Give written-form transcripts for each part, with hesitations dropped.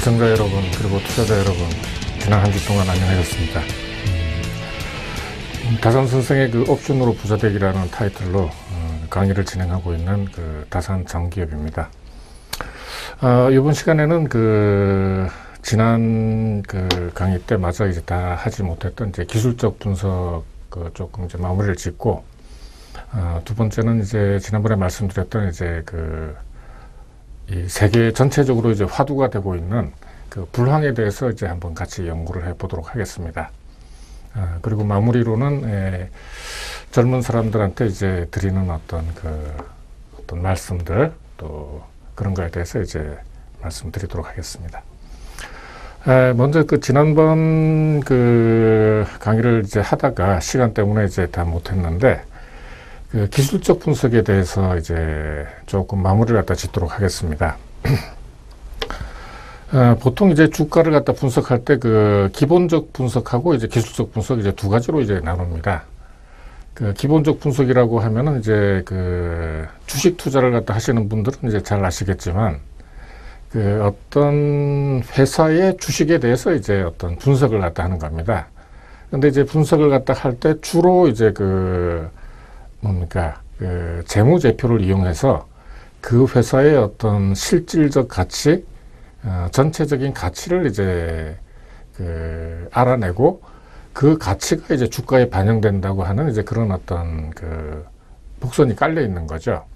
시청자 여러분, 그리고 투자자 여러분, 지난 한 주 동안 안녕하셨습니까? 다산 선생의 그 옵션으로 부자되기라는 타이틀로 강의를 진행하고 있는 그 다산 정기업입니다. 이번 시간에는 지난 강의 때 마저 이제 다 하지 못했던 이제 기술적 분석 조금 이제 마무리를 짓고, 두 번째는 이제 지난번에 말씀드렸던 이제 이 세계 전체적으로 이제 화두가 되고 있는 그 불황에 대해서 이제 한번 같이 연구를 해 보도록 하겠습니다. 그리고 마무리로는 젊은 사람들한테 이제 드리는 어떤 말씀들, 또 그런 거에 대해서 이제 말씀드리도록 하겠습니다. 먼저 지난번 강의를 이제 하다가 시간 때문에 이제 다 못했는데, 기술적 분석에 대해서 이제 조금 마무리를 갖다 짓도록 하겠습니다. 보통 이제 주가를 갖다 분석할 때 기본적 분석하고 이제 기술적 분석 이제 두 가지로 이제 나눕니다. 기본적 분석이라고 하면은 이제 주식 투자를 갖다 하시는 분들은 이제 잘 아시겠지만, 어떤 회사의 주식에 대해서 이제 어떤 분석을 갖다 하는 겁니다. 근데 이제 분석을 갖다 할 때 주로 이제 재무제표를 이용해서 그 회사의 어떤 실질적 가치, 전체적인 가치를 이제 알아내고, 그 가치가 이제 주가에 반영된다고 하는 이제 그런 어떤 복선이 깔려 있는 거죠.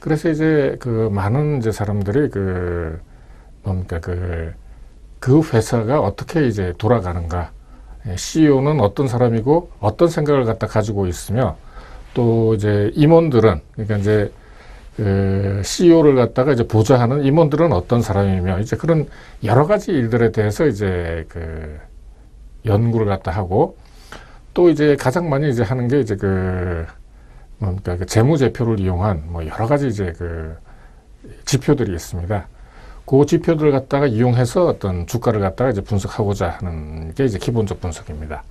그래서 이제 많은 이제 사람들이 그 회사가 어떻게 이제 돌아가는가, CEO는 어떤 사람이고 어떤 생각을 갖다 가지고 있으며, 또 이제 임원들은, 그러니까 이제 CEO를 갖다가 이제 보좌하는 임원들은 어떤 사람이며, 이제 그런 여러 가지 일들에 대해서 이제 연구를 갖다 하고, 또 이제 가장 많이 이제 하는 게 이제 재무제표를 이용한 뭐 여러 가지 이제 지표들이 있습니다. 그 지표들을 갖다가 이용해서 어떤 주가를 갖다가 이제 분석하고자 하는 게 이제 기본적 분석입니다.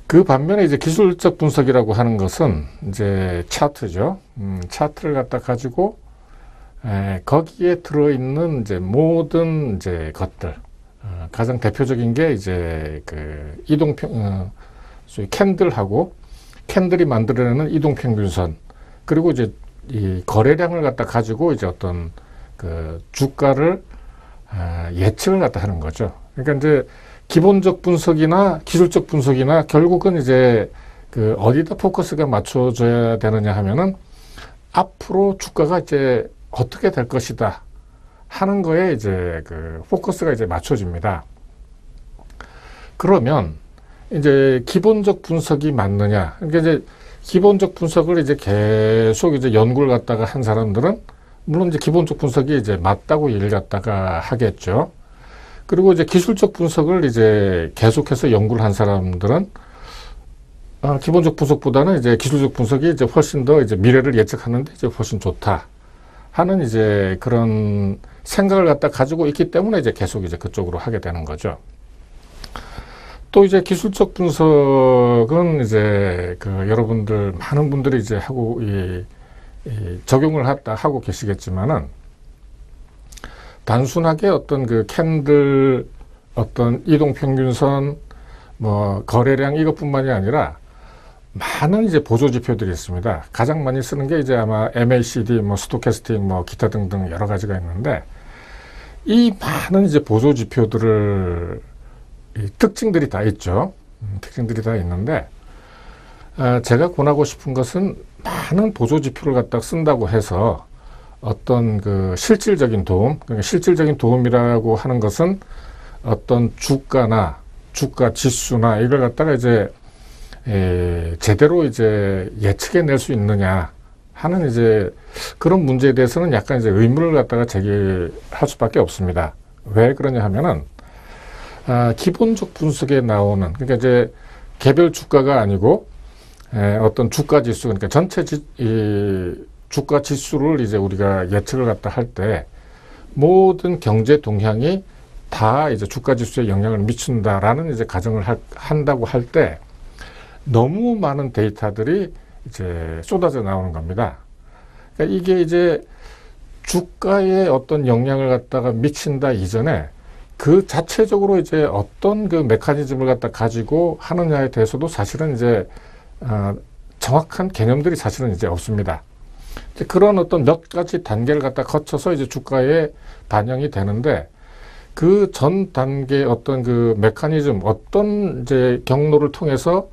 그 반면에 이제 기술적 분석이라고 하는 것은 이제 차트죠. 차트를 갖다 가지고 거기에 들어있는 이제 모든 이제 것들, 가장 대표적인 게 이제 소위 캔들이 만들어내는 이동평균선, 그리고 이제 이 거래량을 갖다 가지고 이제 어떤 주가를 예측을 갖다 하는 거죠. 그러니까 이제 기본적 분석이나 기술적 분석이나 결국은 이제 어디다 포커스가 맞춰져야 되느냐 하면은 앞으로 주가가 이제 어떻게 될 것이다 하는 거에 이제 포커스가 이제 맞춰집니다. 그러면 이제 기본적 분석이 맞느냐? 그러니까 이제 기본적 분석을 이제 계속 이제 연구를 갖다가 한 사람들은 물론 이제 기본적 분석이 이제 맞다고 얘기를 갖다가 하겠죠. 그리고 이제 기술적 분석을 이제 계속해서 연구를 한 사람들은 기본적 분석보다는 이제 기술적 분석이 이제 훨씬 더 이제 미래를 예측하는데 이제 훨씬 좋다 하는 이제 그런 생각을 갖다 가지고 있기 때문에 이제 계속 이제 그쪽으로 하게 되는 거죠. 또 이제 기술적 분석은 이제 여러분들 많은 분들이 이제 하고 적용을 하고 계시겠지만은, 단순하게 어떤 캔들, 어떤 이동평균선, 뭐 거래량 이것뿐만이 아니라 많은 이제 보조 지표들이 있습니다. 가장 많이 쓰는 게 이제 아마 MACD, 뭐 스토캐스틱, 뭐 기타 등등 여러 가지가 있는데, 이 많은 이제 보조 지표들을 특징들이 다 있죠. 특징들이 다 있는데, 제가 권하고 싶은 것은 많은 보조 지표를 갖다 쓴다고 해서 어떤 실질적인 도움, 그러니까 실질적인 도움이라고 하는 것은 어떤 주가나 주가 지수나 이걸 갖다가 이제 제대로 이제 예측해낼 수 있느냐 하는 이제 그런 문제에 대해서는 약간 이제 의문을 갖다가 제기할 수밖에 없습니다. 왜 그러냐 하면은, 기본적 분석에 나오는, 그러니까 이제 개별 주가가 아니고 어떤 주가 지수, 그러니까 전체 주가 지수를 이제 우리가 예측을 갖다 할 때 모든 경제 동향이 다 이제 주가 지수에 영향을 미친다라는 이제 가정을 한다고 할 때 너무 많은 데이터들이 이제 쏟아져 나오는 겁니다. 그러니까 이게 이제 주가에 어떤 영향을 갖다가 미친다 이전에 그 자체적으로 이제 어떤 그 메커니즘을 갖다 가지고 하느냐에 대해서도 사실은 이제 정확한 개념들이 사실은 이제 없습니다. 이제 그런 어떤 몇 가지 단계를 갖다 거쳐서 이제 주가에 반영이 되는데 그 전 단계 어떤 그 메커니즘, 어떤 이제 경로를 통해서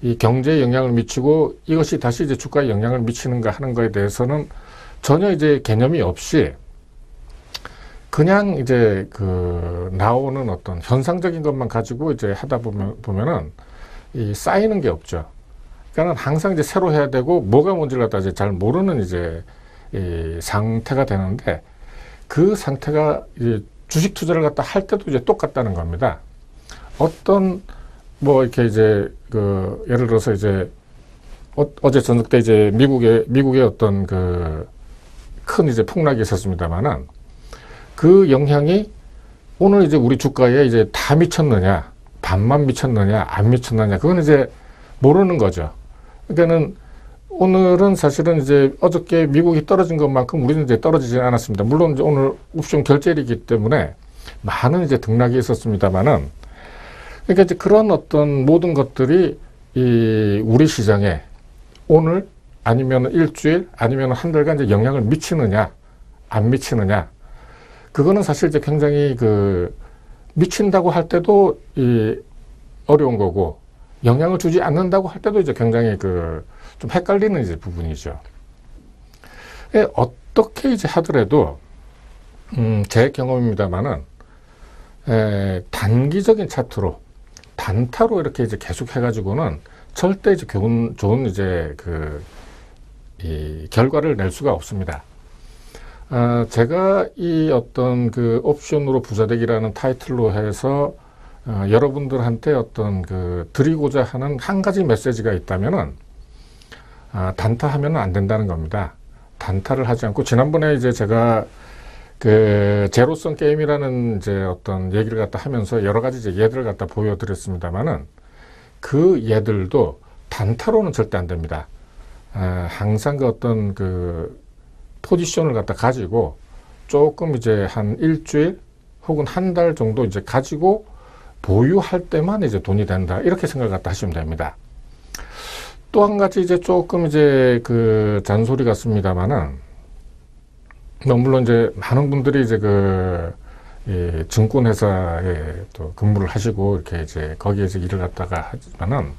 이 경제에 영향을 미치고 이것이 다시 이제 주가에 영향을 미치는가 하는 거에 대해서는 전혀 이제 개념이 없이 그냥 이제 그 나오는 어떤 현상적인 것만 가지고 이제 하다 보면은 이 쌓이는 게 없죠. 그러니까 항상 이제 새로 해야 되고 뭐가 뭔지를 갖다 이제 잘 모르는 이제 이 상태가 되는데 그 상태가 이제 주식 투자를 갖다 할 때도 이제 똑같다는 겁니다. 어떤 뭐 이렇게 이제 그 예를 들어서 이제 어제 저녁 때 이제 미국의 어떤 그 큰 이제 폭락이 있었습니다만은 그 영향이 오늘 이제 우리 주가에 이제 다 미쳤느냐, 반만 미쳤느냐, 안 미쳤느냐, 그건 이제 모르는 거죠. 그러니까는 오늘은 사실은 이제 어저께 미국이 떨어진 것만큼 우리는 이제 떨어지지 않았습니다. 물론 이제 오늘 옵션 결제일이기 때문에 많은 이제 등락이 있었습니다만은 그러니까 이제 그런 어떤 모든 것들이 이 우리 시장에 오늘 아니면 일주일 아니면 한 달간 이제 영향을 미치느냐, 안 미치느냐, 그거는 사실 이제 굉장히 그 미친다고 할 때도 이 어려운 거고 영향을 주지 않는다고 할 때도 이제 굉장히 그 좀 헷갈리는 이제 부분이죠. 어떻게 이제 하더라도 제 경험입니다만은 단기적인 차트로 단타로 이렇게 이제 계속 해가지고는 절대 이제 좋은 이제 이 결과를 낼 수가 없습니다. 제가 이 어떤 그 옵션으로 부자되기라는 타이틀로 해서 여러분들한테 어떤 그 드리고자 하는 한 가지 메시지가 있다면은 단타하면 안 된다는 겁니다. 단타를 하지 않고 지난번에 이제 제가 그 제로섬 게임이라는 이제 어떤 얘기를 갖다 하면서 여러 가지 이제 예들을 갖다 보여드렸습니다만은 그 예들도 단타로는 절대 안 됩니다. 항상 그 어떤 그 포지션을 갖다 가지고 조금 이제 한 일주일 혹은 한 달 정도 이제 가지고 보유할 때만 이제 돈이 된다. 이렇게 생각을 갖다 하시면 됩니다. 또 한 가지 이제 조금 이제 그 잔소리 같습니다만은 물론 이제 많은 분들이 이제 이 증권회사에 또 근무를 하시고 이렇게 이제 거기에 이제 일을 갖다가 하지만은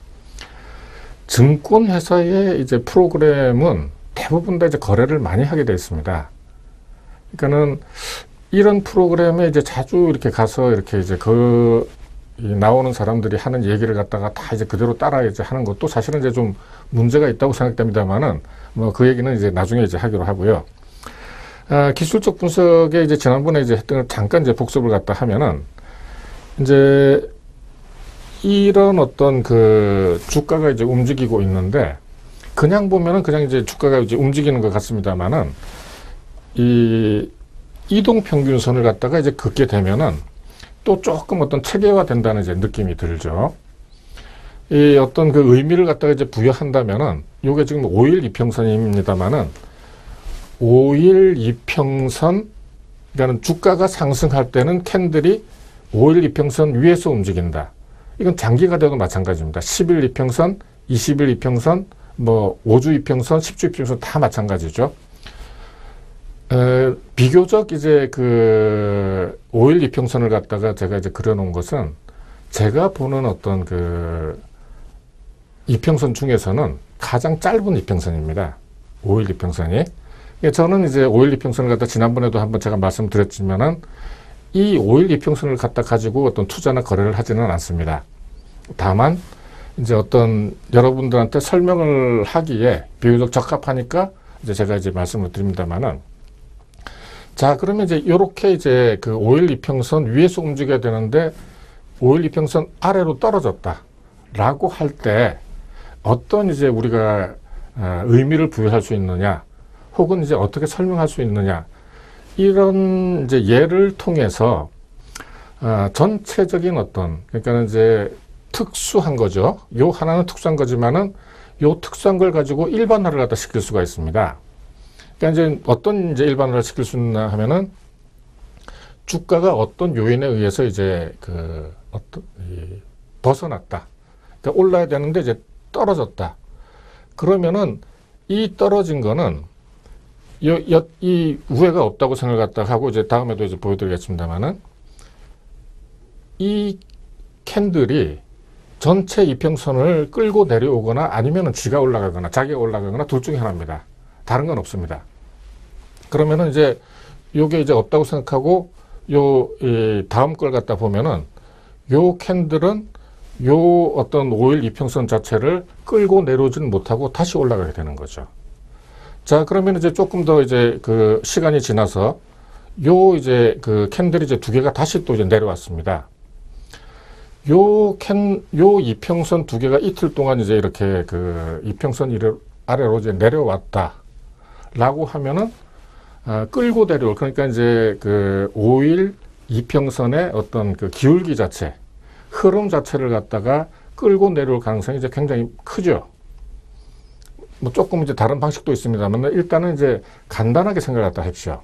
증권회사의 이제 프로그램은 대부분 다 이제 거래를 많이 하게 되어 있습니다. 그러니까는 이런 프로그램에 이제 자주 이렇게 가서 이렇게 이제 나오는 사람들이 하는 얘기를 갖다가 다 이제 그대로 따라 이제 하는 것도 사실은 이제 좀 문제가 있다고 생각됩니다만은 뭐 그 얘기는 이제 나중에 이제 하기로 하고요. 기술적 분석에 이제 지난번에 이제 했던 걸 잠깐 이제 복습을 갖다 하면은 이제 이런 어떤 그 주가가 이제 움직이고 있는데 그냥 보면은 그냥 이제 주가가 이제 움직이는 것 같습니다만은 이 이동평균선을 갖다가 이제 긋게 되면은 또 조금 어떤 체계화 된다는 이제 느낌이 들죠. 이 어떤 그 의미를 갖다가 이제 부여한다면은 요게 지금 5일 이평선입니다만은 5일 이평선, 그러니까 주가가 상승할 때는 캔들이 5일 이평선 위에서 움직인다. 이건 장기가 돼도 마찬가지입니다. 10일 이평선, 20일 이평선, 뭐 5주 이평선, 10주 이평선 다 마찬가지죠. 비교적 이제 그 5일 이평선을 갖다가 제가 이제 그려놓은 것은 제가 보는 어떤 그 이평선 중에서는 가장 짧은 이평선입니다. 5일 이평선이. 저는 이제 5일 이평선을 갖다 지난번에도 한번 제가 말씀드렸지만은 이 5일 이평선을 갖다 가지고 어떤 투자나 거래를 하지는 않습니다. 다만 이제 어떤 여러분들한테 설명을 하기에 비교적 적합하니까 이제 제가 이제 말씀을 드립니다만은 자, 그러면 이제 요렇게 이제 그 5일 이평선 위에서 움직여야 되는데 5일 이평선 아래로 떨어졌다 라고 할 때 어떤 이제 우리가 의미를 부여할 수 있느냐 혹은 이제 어떻게 설명할 수 있느냐 이런 이제 예를 통해서 전체적인 어떤 그러니까 이제 특수한 거죠. 요 하나는 특수한 거지만은 요 특수한 걸 가지고 일반화를 갖다 시킬 수가 있습니다. 그러니까 이제 어떤 이제 일반화를 시킬 수 있나 하면은 주가가 어떤 요인에 의해서 이제 벗어났다. 그러니까 올라야 되는데 이제 떨어졌다. 그러면은 이 떨어진 거는 이 우회가 없다고 생각했다 하고 이제 다음에도 이제 보여드리겠습니다만은 이 캔들이 전체 이평선을 끌고 내려오거나 아니면은 지가 올라가거나 자기가 올라가거나 둘 중에 하나입니다. 다른 건 없습니다. 그러면은 이제 요게 이제 없다고 생각하고 다음 걸 갖다 보면은 요 캔들은 요 어떤 5일 이평선 자체를 끌고 내려오지는 못하고 다시 올라가게 되는 거죠. 자, 그러면 이제 조금 더 이제 그 시간이 지나서 요 이제 그 캔들이 이제 두 개가 다시 또 이제 내려왔습니다. 요 이평선 두 개가 이틀 동안 이제 이렇게 그 이평선 아래로 이제 내려왔다. 라고 하면은, 끌고 내려올, 그러니까 이제 그 5일 이평선의 어떤 그 기울기 자체, 흐름 자체를 갖다가 끌고 내려올 가능성이 이제 굉장히 크죠. 뭐 조금 이제 다른 방식도 있습니다만 일단은 이제 간단하게 생각했다 했죠.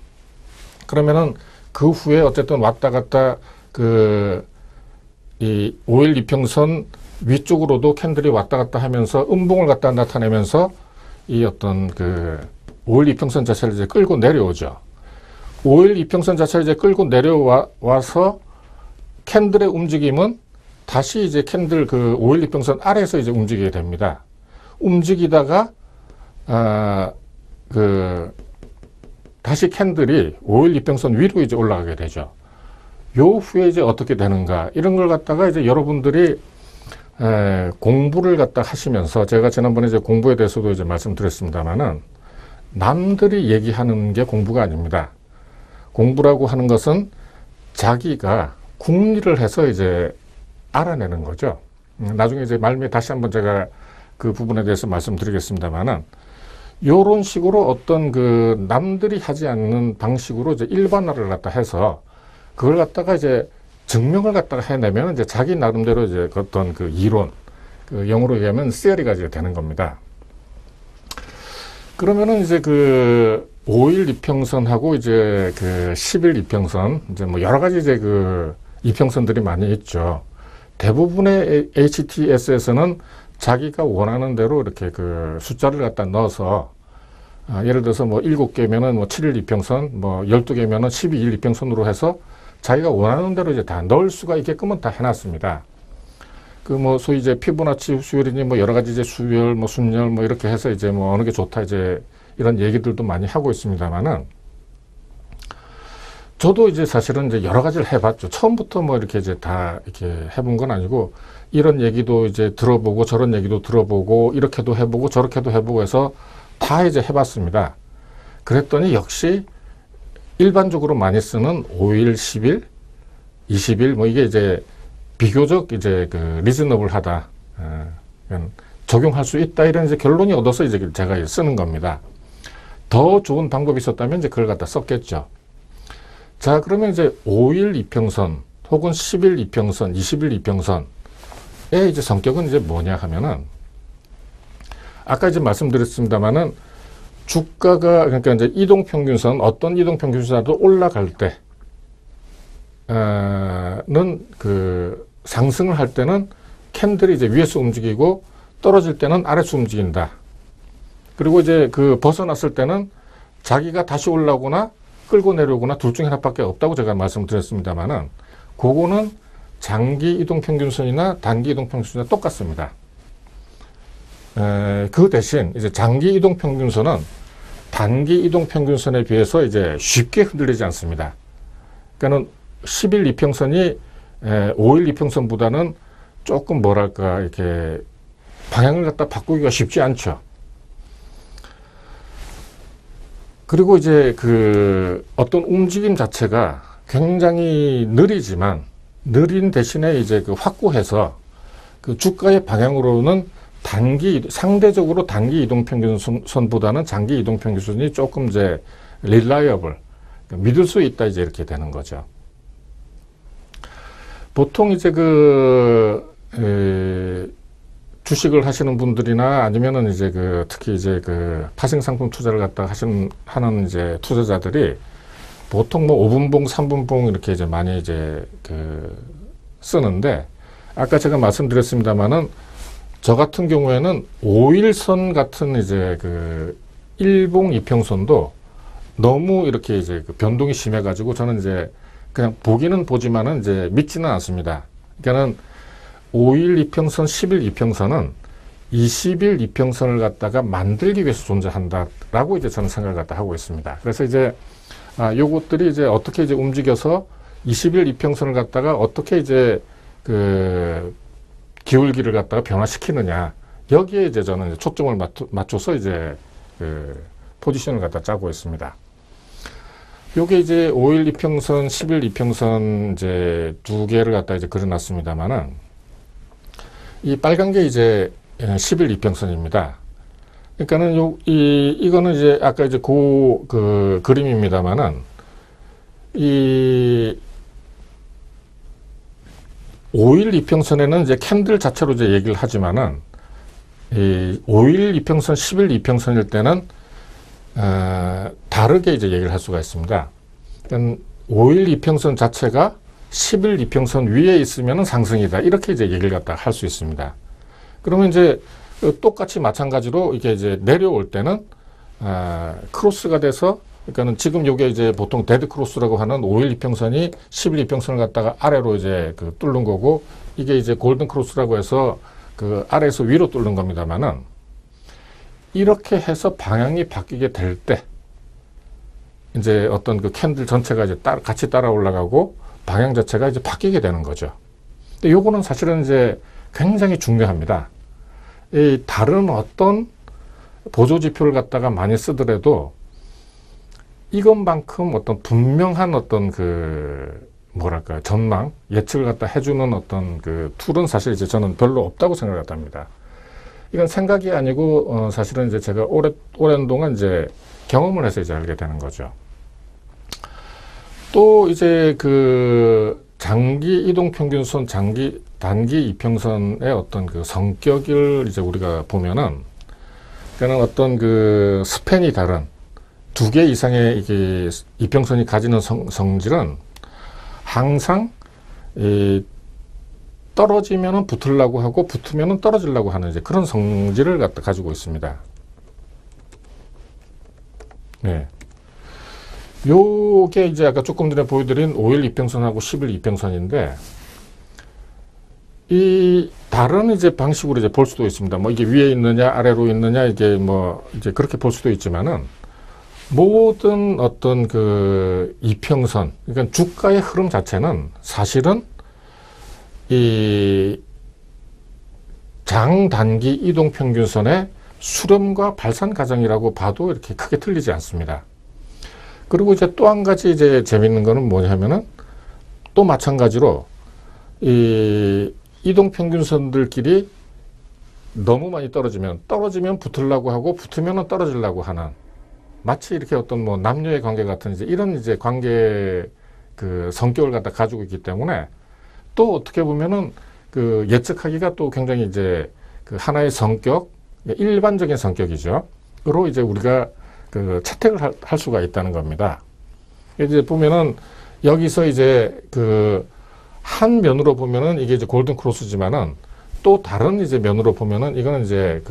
그러면은 그 후에 어쨌든 왔다 갔다 이 5일 이평선 위쪽으로도 캔들이 왔다 갔다 하면서 음봉을 갖다 나타내면서 이 어떤 그 5일 이평선 자체를 이제 끌고 내려오죠. 5일 이평선 자체를 이제 끌고 내려와서 캔들의 움직임은 다시 이제 캔들 그 5일 이평선 아래에서 이제 움직이게 됩니다. 움직이다가 다시 캔들이 5일 이평선 위로 이제 올라가게 되죠. 요 후에 이제 어떻게 되는가 이런 걸 갖다가 이제 여러분들이 공부를 갖다 하시면서 제가 지난번에 이제 공부에 대해서도 이제 말씀드렸습니다만은 남들이 얘기하는 게 공부가 아닙니다. 공부라고 하는 것은 자기가 궁리를 해서 이제 알아내는 거죠. 나중에 이제 말미에 다시 한번 제가 그 부분에 대해서 말씀드리겠습니다만은 요런 식으로 어떤 그 남들이 하지 않는 방식으로 이제 일반화를 갖다 해서 그걸 갖다가 이제 증명을 갖다가 해내면 이제 자기 나름대로 이제 어떤 그 이론, 그 영어로 얘기하면 theory가 이제 되는 겁니다. 그러면은 이제 그 5일 이평선하고 이제 그 10일 이평선, 이제 뭐 여러 가지 이제 그 이평선들이 많이 있죠. 대부분의 HTS에서는 자기가 원하는 대로 이렇게 그 숫자를 갖다 넣어서 예를 들어서 뭐 7개면은 뭐 7일 이평선, 뭐 12개면은 12일 이평선으로 해서 자기가 원하는 대로 이제 다 넣을 수가 있게끔은 다 해놨습니다. 그 뭐 소위 이제 피보나치 수열이니 뭐 여러 가지 이제 수열, 뭐 순열 뭐 이렇게 해서 이제 뭐 어느 게 좋다 이제 이런 얘기들도 많이 하고 있습니다만은 저도 이제 사실은 이제 여러 가지를 해봤죠. 처음부터 뭐 이렇게 이제 다 이렇게 해본 건 아니고 이런 얘기도 이제 들어보고 저런 얘기도 들어보고 이렇게도 해보고 저렇게도 해보고 해서 다 이제 해봤습니다. 그랬더니 역시 일반적으로 많이 쓰는 5일, 10일, 20일 뭐 이게 이제 비교적 이제 그 리즈너블하다, 적용할 수 있다 이런 이제 결론이 얻어서 이제 제가 쓰는 겁니다. 더 좋은 방법이 있었다면 이제 그걸 갖다 썼겠죠. 자, 그러면 이제 5일 이평선 혹은 10일 이평선, 20일 이평선의 이제 성격은 이제 뭐냐 하면은 아까 이제 말씀드렸습니다만은 주가가 그러니까 이제 이동평균선 어떤 이동평균선도 올라갈 때는 그 상승을 할 때는 캔들이 이제 위에서 움직이고 떨어질 때는 아래서 움직인다. 그리고 이제 그 벗어났을 때는 자기가 다시 올라오거나 끌고 내려오거나 둘 중에 하나밖에 없다고 제가 말씀드렸습니다만은 그거는 장기 이동평균선이나 단기 이동평균선이나 똑같습니다. 그 대신 이제 장기 이동평균선은 단기 이동평균선에 비해서 이제 쉽게 흔들리지 않습니다. 그러니까는 10일 이평선이 5일 이평선보다는 조금 뭐랄까 이렇게 방향을 갖다 바꾸기가 쉽지 않죠. 그리고 이제 그 어떤 움직임 자체가 굉장히 느리지만 느린 대신에 이제 그 확고해서 그 주가의 방향으로는 상대적으로 단기 이동평균선보다는 장기 이동평균선이 조금 이제 reliable, 믿을 수 있다 이제 이렇게 되는 거죠. 보통 이제 주식을 하시는 분들이나 아니면은 이제 특히 이제 파생 상품 투자를 갖다 하는 이제 투자자들이 보통 뭐 5분봉, 3분봉 이렇게 이제 많이 이제 쓰는데, 아까 제가 말씀드렸습니다만은 저 같은 경우에는 5일선 같은 이제 1봉 이평선도 너무 이렇게 이제 변동이 심해가지고 저는 이제 그냥 보기는 보지만은 이제 믿지는 않습니다. 그러니까는 5일 이평선, 10일 이평선은 20일 이평선을 갖다가 만들기 위해서 존재한다라고 이제 저는 생각을 갖다 하고 있습니다. 그래서 이제 요것들이 이제 어떻게 이제 움직여서 20일 이평선을 갖다가 어떻게 이제 기울기를 갖다가 변화시키느냐, 여기에 이제 저는 이제 초점을 맞춰서 이제 포지션을 갖다 짜고 있습니다. 요게 이제 5일 이평선, 10일 이평선 이제 두 개를 갖다 이제 그려놨습니다만은, 이 빨간 게 이제 10일 이평선입니다. 그러니까는 이거는 이제 아까 이제 그림입니다만은, 이 5일 이평선에는 이제 캔들 자체로 이제 얘기를 하지만은, 이 5일 이평선, 10일 이평선일 때는 다르게 이제 얘기를 할 수가 있습니다. 그러니까 5일 이평선 자체가 10일 이평선 위에 있으면 상승이다, 이렇게 이제 얘기를 갖다 할 수 있습니다. 그러면 이제 똑같이 마찬가지로 이게 이제 내려올 때는 크로스가 돼서, 그러니까는 지금 요게 이제 보통 데드 크로스라고 하는 5일 이평선이 10일 이평선을 갖다가 아래로 이제 뚫는 거고, 이게 이제 골든 크로스라고 해서 아래에서 위로 뚫는 겁니다만은, 이렇게 해서 방향이 바뀌게 될 때 이제 어떤 캔들 전체가 이제 같이 따라 올라가고 방향 자체가 이제 바뀌게 되는 거죠. 근데 요거는 사실은 이제 굉장히 중요합니다. 이 다른 어떤 보조 지표를 갖다가 많이 쓰더라도 이것만큼 어떤 분명한 어떤 뭐랄까요, 전망, 예측을 갖다 해주는 어떤 툴은 사실 이제 저는 별로 없다고 생각을 합니다. 이건 생각이 아니고 사실은 이제 제가 오랜 동안 이제 경험을 해서 이제 알게 되는 거죠. 또 이제 장기 이동평균선, 단기 이평선의 어떤 성격을 이제 우리가 보면은, 그는 어떤 스팬이 다른 두 개 이상의 이게 이평선이 가지는 성질은 항상 떨어지면은 붙으려고 하고 붙으면은 떨어지려고 하는 이제 그런 성질을 가지고 있습니다. 네. 요게 이제 아까 조금 전에 보여드린 5일 이평선하고 10일 이평선인데, 이 다른 이제 방식으로 이제 볼 수도 있습니다. 뭐 이게 위에 있느냐 아래로 있느냐, 이게 뭐 이제 그렇게 볼 수도 있지만은, 모든 어떤 이평선, 그러니까 주가의 흐름 자체는 사실은 이 장단기 이동평균선의 수렴과 발산 과정이라고 봐도 이렇게 크게 틀리지 않습니다. 그리고 이제 또 한 가지 이제 재밌는 거는 뭐냐면은, 또 마찬가지로 이 이동평균선들끼리 너무 많이 떨어지면 붙으려고 하고 붙으면 떨어지려고 하는, 마치 이렇게 어떤 뭐 남녀의 관계 같은 이제 이런 이제 관계 성격을 갖다 가지고 있기 때문에, 또 어떻게 보면은 예측하기가 또 굉장히 이제 하나의 성격, 일반적인 성격이죠. 으로 이제 우리가 채택을 할 수가 있다는 겁니다. 이제 보면은 여기서 이제 한 면으로 보면은 이게 이제 골든 크로스지만은, 또 다른 이제 면으로 보면은 이거는 이제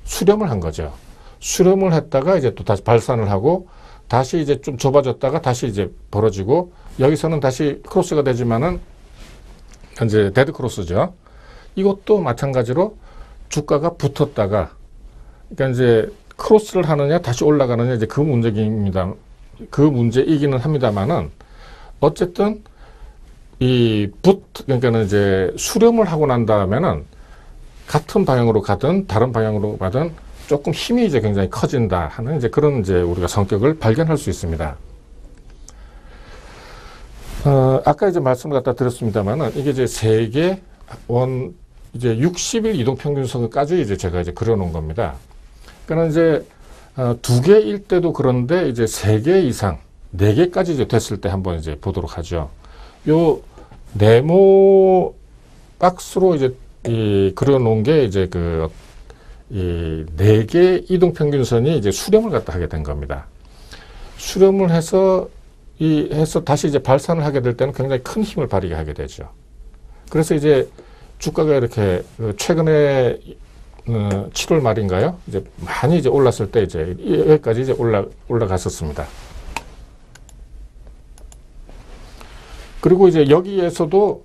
수렴을 한 거죠. 수렴을 했다가 이제 또 다시 발산을 하고, 다시 이제 좀 좁아졌다가 다시 이제 벌어지고, 여기서는 다시 크로스가 되지만은 이제 데드 크로스죠. 이것도 마찬가지로 주가가 붙었다가, 그러니까 이제 크로스를 하느냐 다시 올라가느냐, 이제 그 문제입니다. 그 문제이기는 합니다만은, 어쨌든 그러니까는 이제 수렴을 하고 난 다음에는 같은 방향으로 가든 다른 방향으로 가든 조금 힘이 이제 굉장히 커진다 하는 이제 그런 이제 우리가 성격을 발견할 수 있습니다. 아까 이제 말씀을 갖다 드렸습니다만은, 이게 이제 세계 이제 60일 이동평균선까지 이제 제가 이제 그려놓은 겁니다. 그러니까 이제 두 개일 때도 그런데 이제 3개 이상, 4개까지 이제 됐을 때 한번 이제 보도록 하죠. 요 네모 박스로 이제 그려놓은 게 이제 이 4개 이동평균선이 이제 수렴을 갖다 하게 된 겁니다. 수렴을 해서 다시 이제 발산을 하게 될 때는 굉장히 큰 힘을 발휘하게 하게 되죠. 그래서 이제 주가가 이렇게 최근에 7월 말인가요? 이제 많이 이제 올랐을 때 이제 여기까지 이제 올라갔었습니다. 그리고 이제 여기에서도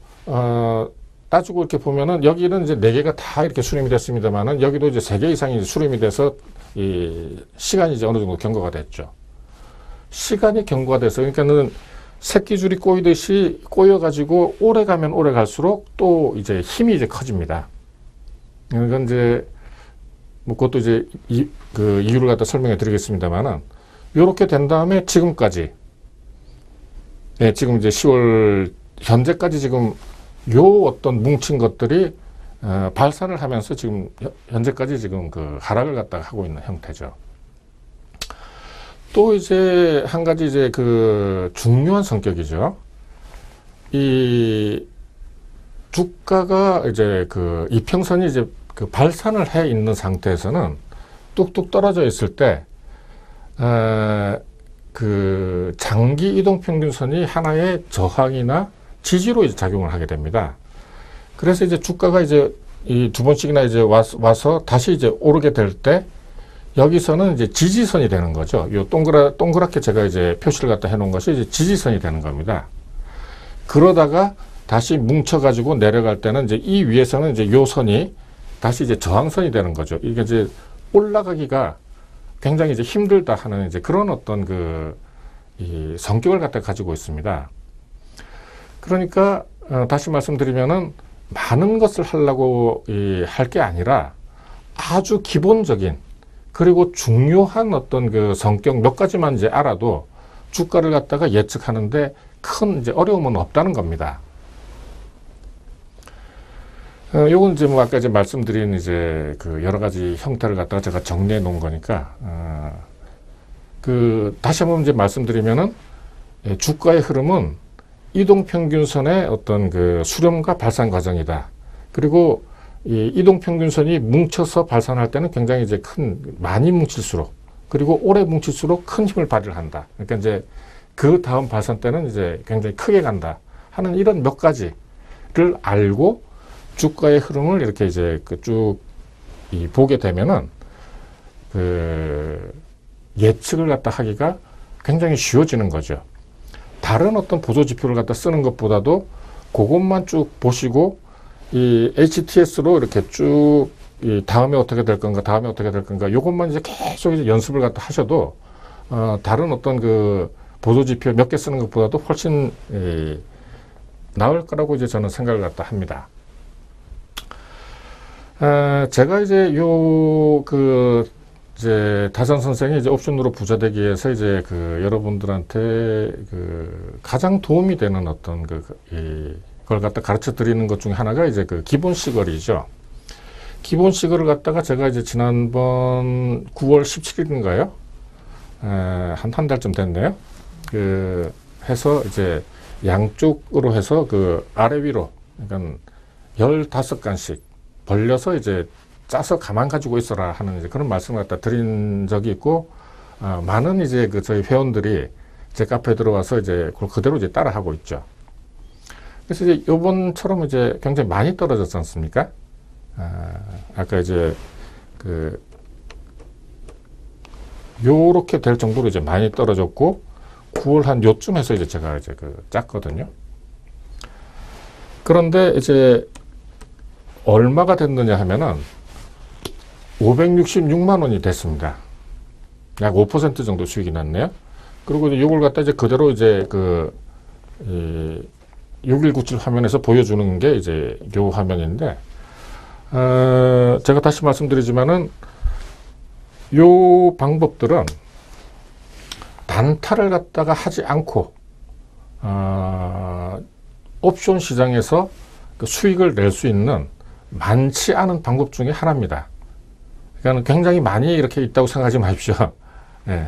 따지고 이렇게 보면은 여기는 이제 4개가 다 이렇게 수렴이 됐습니다만은 여기도 이제 3개 이상이 수렴이 돼서 이 시간이 이제 어느 정도 경과가 됐죠. 시간이 경과가 돼서 그러니까는 새끼줄이 꼬이듯이 꼬여가지고 오래 가면 오래 갈수록 또 이제 힘이 이제 커집니다. 그러니까 이제 뭐 그것도 이제 그 이유를 갖다 설명해 드리겠습니다만은 이렇게 된 다음에 지금까지 지금 이제 10월 현재까지 지금 요 어떤 뭉친 것들이 발산을 하면서 지금 현재까지 지금 그 하락을 갖다가 하고 있는 형태죠. 또 이제 한 가지 이제 그 중요한 성격이죠. 이 주가가 이제 그 이평선이 이제 그 발산을 해 있는 상태에서는 뚝뚝 떨어져 있을 때, 그 장기 이동평균선이 하나의 저항이나 지지로 이제 작용을 하게 됩니다. 그래서 이제 주가가 이제 이 2번씩이나 이제 와서 다시 이제 오르게 될 때 여기서는 이제 지지선이 되는 거죠. 요 동그랗게 제가 이제 표시를 갖다 해놓은 것이 이제 지지선이 되는 겁니다. 그러다가 다시 뭉쳐가지고 내려갈 때는 이제 이 위에서는 이제 요 선이 다시 이제 저항선이 되는 거죠. 이게 이제 올라가기가 굉장히 이제 힘들다 하는 이제 그런 어떤 이 성격을 갖다 가지고 있습니다. 그러니까 다시 말씀드리면은 많은 것을 하려고 할 게 아니라 아주 기본적인 그리고 중요한 어떤 그 성격 몇 가지만 이제 알아도 주가를 갖다가 예측하는데 큰 이제 어려움은 없다는 겁니다. 요건 이제 뭐 아까 이제 말씀드린 이제 그 여러 가지 형태를 갖다가 제가 정리해 놓은 거니까, 다시 한번 이제 말씀드리면은 주가의 흐름은 이동평균선의 어떤 그 수렴과 발산 과정이다. 그리고 이 이동평균선이 뭉쳐서 발산할 때는 굉장히 이제 많이 뭉칠수록, 그리고 오래 뭉칠수록 큰 힘을 발휘를 한다. 그러니까 이제 그 다음 발산 때는 이제 굉장히 크게 간다 하는 이런 몇 가지를 알고 주가의 흐름을 이렇게 이제 쭉 보게 되면은 예측을 갖다 하기가 굉장히 쉬워지는 거죠. 다른 어떤 보조지표를 갖다 쓰는 것보다도 그것만 쭉 보시고 이 HTS로 이렇게 쭉 다음에 어떻게 될 건가, 다음에 어떻게 될 건가, 요것만 이제 계속 이제 연습을 갖다 하셔도 다른 어떤 그 보조지표 몇 개 쓰는 것보다도 훨씬 나을 거라고 이제 저는 생각을 갖다 합니다. 제가 이제 이제 다산 선생이 이제 옵션으로 부자 되기 위해서 이제 여러분들한테 가장 도움이 되는 어떤 그걸 갖다 가르쳐 드리는 것 중에 하나가 이제 기본 시거리죠. 기본 시거리를 갖다가 제가 이제 지난번 9월 17일인가요? 한 달쯤 됐네요. 해서 이제 양쪽으로 해서 아래 위로, 그러니까 15간씩 벌려서 이제 짜서 가만 가지고 있어라 하는 이제 그런 말씀을 갖다 드린 적이 있고, 많은 이제 저희 회원들이 제 카페에 들어와서 이제 그걸 그대로 이제 따라 하고 있죠. 그래서 이제 요번처럼 이제 굉장히 많이 떨어졌지 않습니까? 아까 이제 요렇게 될 정도로 이제 많이 떨어졌고, 9월 한 요쯤 해서 이제 제가 이제 짰거든요. 그런데 이제 얼마가 됐느냐 하면은 566만 원이 됐습니다. 약 5% 정도 수익이 났네요. 그리고 이제 요걸 갖다 이제 그대로 이제 6197 화면에서 보여주는 게 이제 요 화면인데, 제가 다시 말씀드리지만은 요 방법들은 단타를 갖다가 하지 않고, 옵션 시장에서 수익을 낼 수 있는 많지 않은 방법 중에 하나입니다. 그러니까 굉장히 많이 이렇게 있다고 생각하지 마십시오. 네.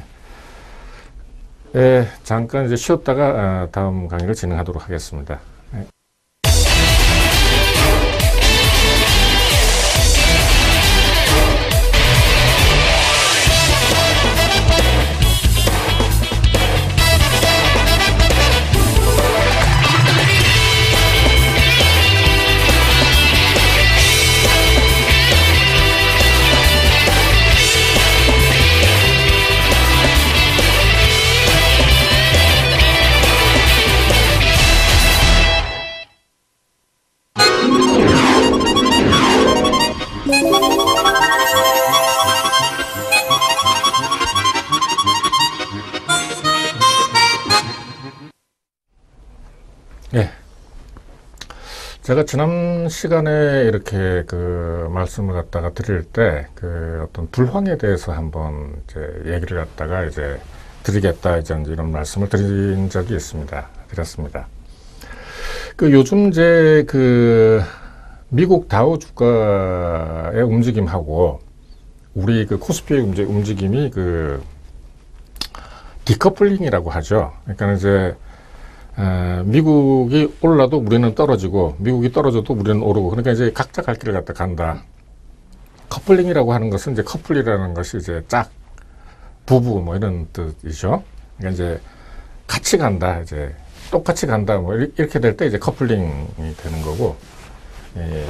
잠깐 이제 쉬었다가 다음 강의를 진행하도록 하겠습니다. 네. 예. 제가 지난 시간에 이렇게 그 말씀을 갖다가 드릴 때 그 어떤 불황에 대해서 한번 이제 얘기를 갖다가 이제 드리겠다 이제 이런 말씀을 드린 적이 있습니다. 드렸습니다. 그 요즘 이제 그 미국 다우 주가의 움직임하고 우리 그 코스피의 움직임이 그 디커플링이라고 하죠. 그러니까 이제 미국이 올라도 우리는 떨어지고 미국이 떨어져도 우리는 오르고 그러니까 이제 각자 갈 길을 갖다 간다. 커플링이라고 하는 것은 이제 커플이라는 것이 이제 짝, 부부 뭐 이런 뜻이죠. 그러니까 이제 같이 간다, 이제 똑같이 간다 뭐 이렇게 될 때 이제 커플링이 되는 거고, 예,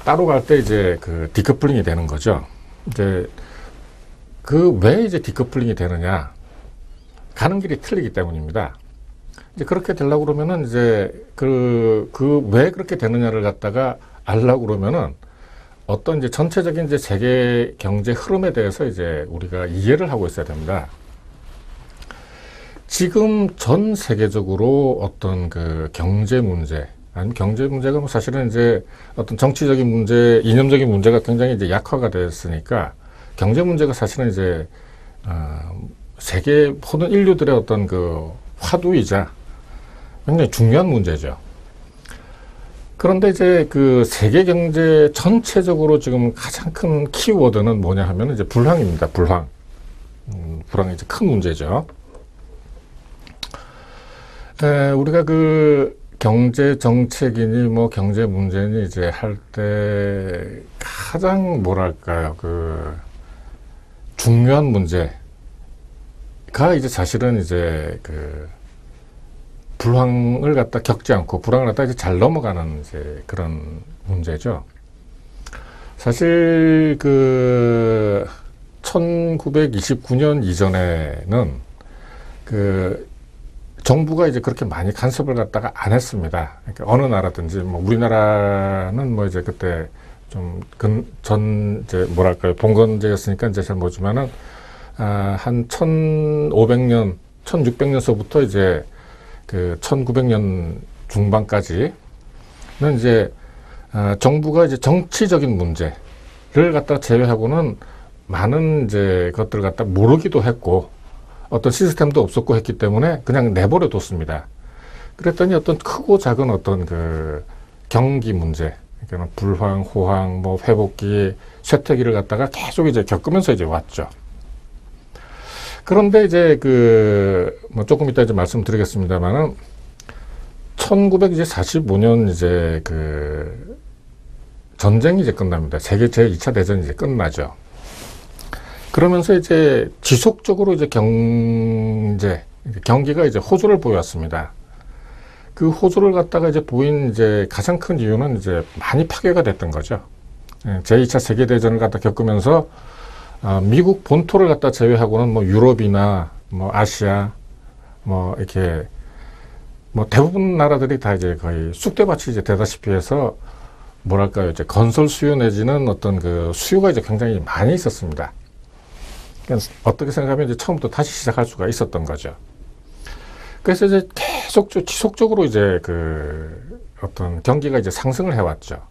따로 갈 때 이제 그 디커플링이 되는 거죠. 이제 그 왜 이제 디커플링이 되느냐? 가는 길이 틀리기 때문입니다. 이제 그렇게 되려고 그러면은 이제 그 왜 그렇게 되느냐를 갖다가 알려고 그러면은 어떤 이제 전체적인 이제 세계 경제 흐름에 대해서 이제 우리가 이해를 하고 있어야 됩니다. 지금 전 세계적으로 어떤 그 경제 문제, 아니면 경제 문제가 뭐 사실은 이제 어떤 정치적인 문제, 이념적인 문제가 굉장히 이제 약화가 됐으니까 경제 문제가 사실은 이제 세계 모든 인류들의 어떤 그 화두이자 굉장히 중요한 문제죠. 그런데 이제 그 세계 경제 전체적으로 지금 가장 큰 키워드는 뭐냐 하면 이제 불황입니다. 불황. 불황이 이제 큰 문제죠. 우리가 그 경제 정책이니 뭐 경제 문제니 이제 할 때 가장 뭐랄까요, 그 중요한 문제가 이제 사실은 이제 그 불황을 갖다 겪지 않고 불황을 갖다 이제 잘 넘어가는 이제 그런 문제죠. 사실 그 1929년 이전에는 그 정부가 이제 그렇게 많이 간섭을 갖다가 안 했습니다. 그러니까 어느 나라든지 뭐 우리나라는 뭐 이제 그때 좀 전 이제 뭐랄까요, 봉건제였으니까 이제 잘 모르지만은 한 1500년, 1600년서부터 이제 그 1900년 중반까지는 이제 정부가 이제 정치적인 문제를 갖다 제외하고는 많은 이제 것들을 갖다 모르기도 했고 어떤 시스템도 없었고 했기 때문에 그냥 내버려 뒀습니다. 그랬더니 어떤 크고 작은 어떤 그 경기 문제, 그러니까 불황, 호황, 뭐 회복기, 쇠퇴기를 갖다가 계속 이제 겪으면서 이제 왔죠. 그런데 이제 뭐 조금 이따 이제 말씀드리겠습니다만은 1945년 이제 그 전쟁이 이제 끝납니다. 세계 제2차 대전이 이제 끝나죠. 그러면서 이제 지속적으로 이제 경기가 이제 호조를 보였습니다. 그 호조를 갖다가 이제 보인 이제 가장 큰 이유는 이제 많이 파괴가 됐던 거죠. 제2차 세계대전을 갖다 겪으면서 미국 본토를 갖다 제외하고는 뭐 유럽이나 뭐 아시아 뭐 이렇게 뭐 대부분 나라들이 다 이제 거의 쑥대밭이 이제 되다시피 해서 뭐랄까요, 이제 건설 수요 내지는 어떤 그 수요가 이제 굉장히 많이 있었습니다. 그러니까 어떻게 생각하면 이제 처음부터 다시 시작할 수가 있었던 거죠. 그래서 이제 계속 지속적으로 이제 그 어떤 경기가 이제 상승을 해왔죠.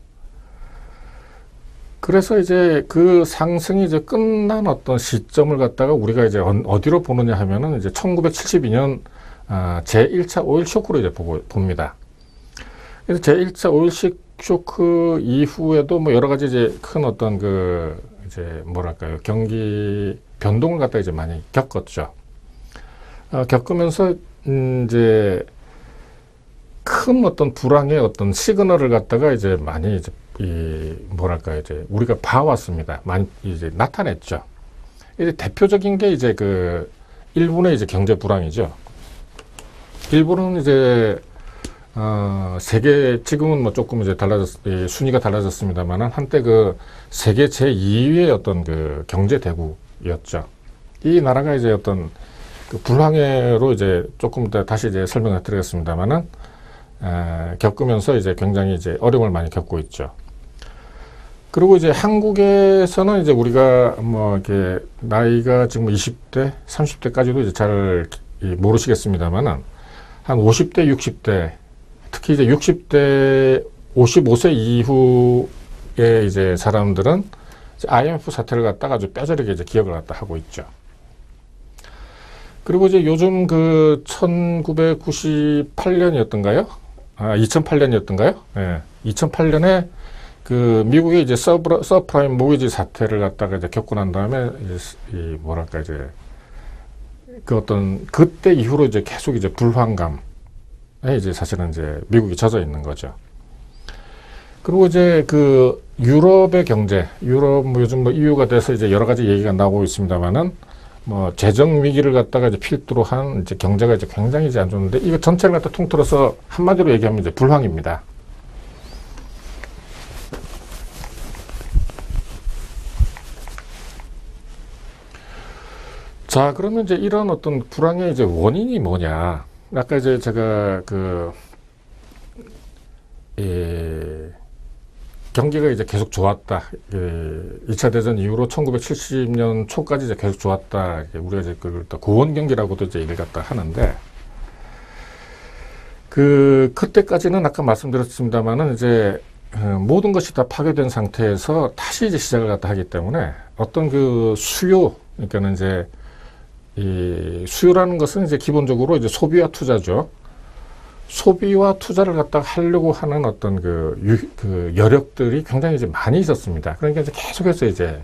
그래서 이제 그 상승이 이제 끝난 어떤 시점을 갖다가 우리가 이제 어디로 보느냐 하면은 이제 1972년 제1차 오일 쇼크로 이제 봅니다. 그래서 제1차 오일 쇼크 이후에도 뭐 여러 가지 이제 큰 어떤 그 이제 뭐랄까요, 경기 변동을 갖다 이제 많이 겪었죠. 겪으면서 이제 큰 어떤 불황의 어떤 시그널을 갖다가 이제 많이 이제 뭐랄까요, 이제 우리가 봐왔습니다. 많이 이제 나타냈죠. 이제 대표적인 게 이제 그 일본의 이제 경제 불황이죠. 일본은 이제 세계 지금은 뭐 조금 이제 순위가 달라졌습니다만은 한때 그 세계 제2위의 어떤 그 경제 대국이었죠. 이 나라가 이제 어떤 그 불황으로 이제 조금 더 다시 이제 설명을 드리겠습니다만은 겪으면서 이제 굉장히 이제 어려움을 많이 겪고 있죠. 그리고 이제 한국에서는 이제 우리가 뭐 이렇게 나이가 지금 20대, 30대까지도 이제 잘 모르시겠습니다만은 한 50대, 60대, 특히 이제 60대, 55세 이후에 이제 사람들은 이제 IMF 사태를 갖다가 아주 뼈저리게 이제 기억을 갖다 하고 있죠. 그리고 이제 요즘 그 1998년이었던가요? 2008년이었던가요? 예. 2008년에 그 미국의 이제 서프라임 모기지 사태를 갖다가 이제 겪고 난 다음에 이 뭐랄까 이제 그 어떤 그때 이후로 이제 계속 이제 불황감에 이제 사실은 이제 미국이 젖어 있는 거죠. 그리고 이제 그 유럽의 경제, 유럽 뭐 요즘 뭐 EU가 돼서 이제 여러 가지 얘기가 나오고 있습니다만은 뭐 재정 위기를 갖다가 이제 필두로 한 이제 경제가 이제 굉장히 이제 안 좋은데 이거 전체를 갖다 통틀어서 한마디로 얘기하면 이제 불황입니다. 자, 그러면 이제 이런 어떤 불황의 이제 원인이 뭐냐? 아까 이제 제가 경기가 이제 계속 좋았다. 2차 대전 이후로 1970년 초까지 이제 계속 좋았다. 우리가 이제 그걸 또 고원 경기라고도 이제 얘기를 갖다 하는데, 그때까지는 아까 말씀드렸습니다만은 이제 모든 것이 다 파괴된 상태에서 다시 이제 시작을 갖다 하기 때문에 어떤 그 수요, 그러니까는 이제 이 수요라는 것은 이제 기본적으로 이제 소비와 투자죠. 소비와 투자를 갖다가 하려고 하는 어떤 그 여력들이 굉장히 이제 많이 있었습니다. 그러니까 이제 계속해서 이제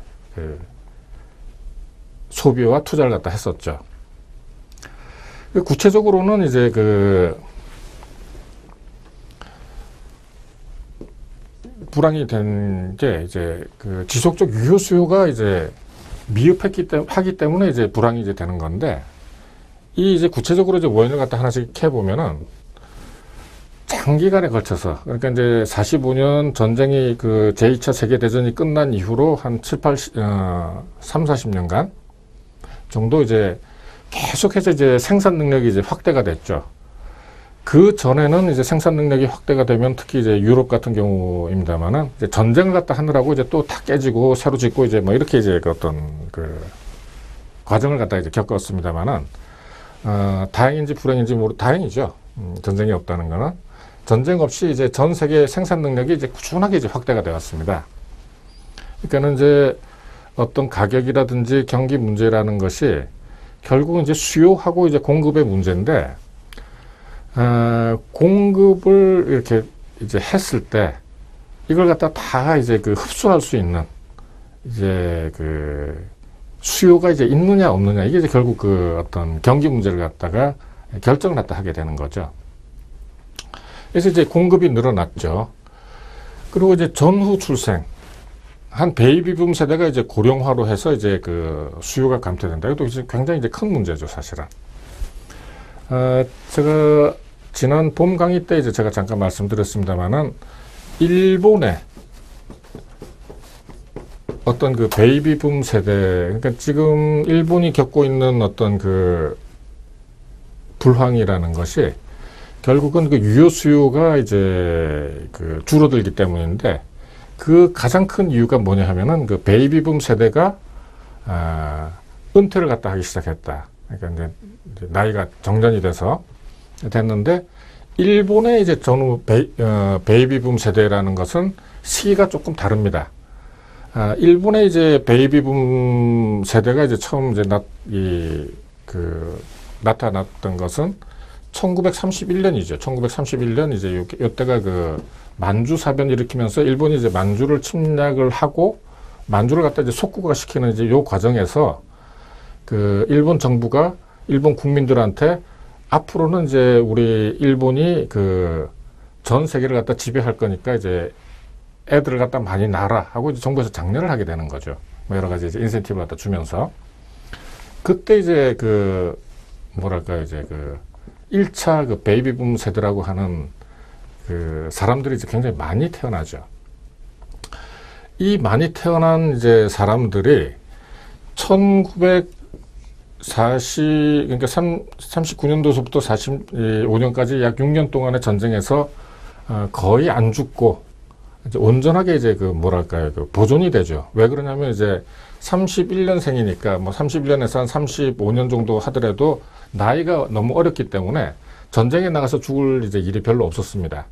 소비와 투자를 갖다 했었죠. 구체적으로는 이제 불황이 된 게 이제 지속적 유효 수요가 이제 하기 때문에 이제 불황이 이제 되는 건데, 이 이제 구체적으로 이제 원인을 갖다 하나씩 해보면은 장기간에 걸쳐서, 그러니까 이제 45년 전쟁이 제2차 세계대전이 끝난 이후로 한 3, 40년간 정도 이제 계속해서 이제 생산 능력이 이제 확대가 됐죠. 그 전에는 이제 생산 능력이 확대가 되면 특히 이제 유럽 같은 경우입니다만은 이제 전쟁을 갖다 하느라고 이제 또 다 깨지고 새로 짓고 이제 뭐 이렇게 이제 어떤 과정을 갖다 이제 겪었습니다만은 다행인지 불행인지 다행이죠. 전쟁이 없다는 거는. 전쟁 없이 이제 전 세계 생산 능력이 이제 꾸준하게 이제 확대가 되었습니다. 그러니까는 이제 어떤 가격이라든지 경기 문제라는 것이 결국은 이제 수요하고 이제 공급의 문제인데, 공급을 이렇게 이제 했을 때 이걸 갖다 다 이제 흡수할 수 있는 이제 수요가 이제 있느냐 없느냐, 이게 이제 결국 어떤 경기 문제를 갖다가 결정을 갖다 하게 되는 거죠. 그래서 이제 공급이 늘어났죠. 그리고 이제 전후 출생, 한 베이비붐 세대가 이제 고령화로 해서 이제 수요가 감퇴된다. 이것도 이제 굉장히 이제 큰 문제죠, 사실은. 제가 지난 봄 강의 때 이제 제가 잠깐 말씀드렸습니다만은 일본의 어떤 베이비붐 세대, 그러니까 지금 일본이 겪고 있는 어떤 불황이라는 것이 결국은 유효 수요가 이제 줄어들기 때문인데, 가장 큰 이유가 뭐냐 하면은 베이비붐 세대가 은퇴를 갖다 하기 시작했다. 그러니까 이제 나이가 정년이 돼서 됐는데, 일본의 이제 전후 베이비붐 세대라는 것은 시기가 조금 다릅니다. 일본의 이제 베이비붐 세대가 이제 처음 이제 나타났던 것은 1931년이죠. 1931년 이제 요때가 만주사변 일으키면서 일본이 이제 만주를 침략을 하고 만주를 갖다 이제 속국화 시키는 이제 요 과정에서 일본 정부가 일본 국민들한테 앞으로는 이제 우리 일본이 전 세계를 갖다 지배할 거니까 이제 애들을 갖다 많이 낳아라 하고 이제 정부에서 장려를 하게 되는 거죠. 뭐 여러 가지 이제 인센티브를 갖다 주면서. 그때 이제 뭐랄까요, 이제 1차 베이비붐 세대라고 하는 사람들이 이제 굉장히 많이 태어나죠. 이 많이 태어난 이제 사람들이 그러니까 39년도서부터 45년까지 약 6년 동안의 전쟁에서 거의 안 죽고 이제 온전하게 이제 그 뭐랄까요, 그 보존이 되죠. 왜 그러냐면 이제 31년생이니까 뭐 31년에서 한 35년 정도 하더라도 나이가 너무 어렸기 때문에 전쟁에 나가서 죽을 이제 일이 별로 없었습니다.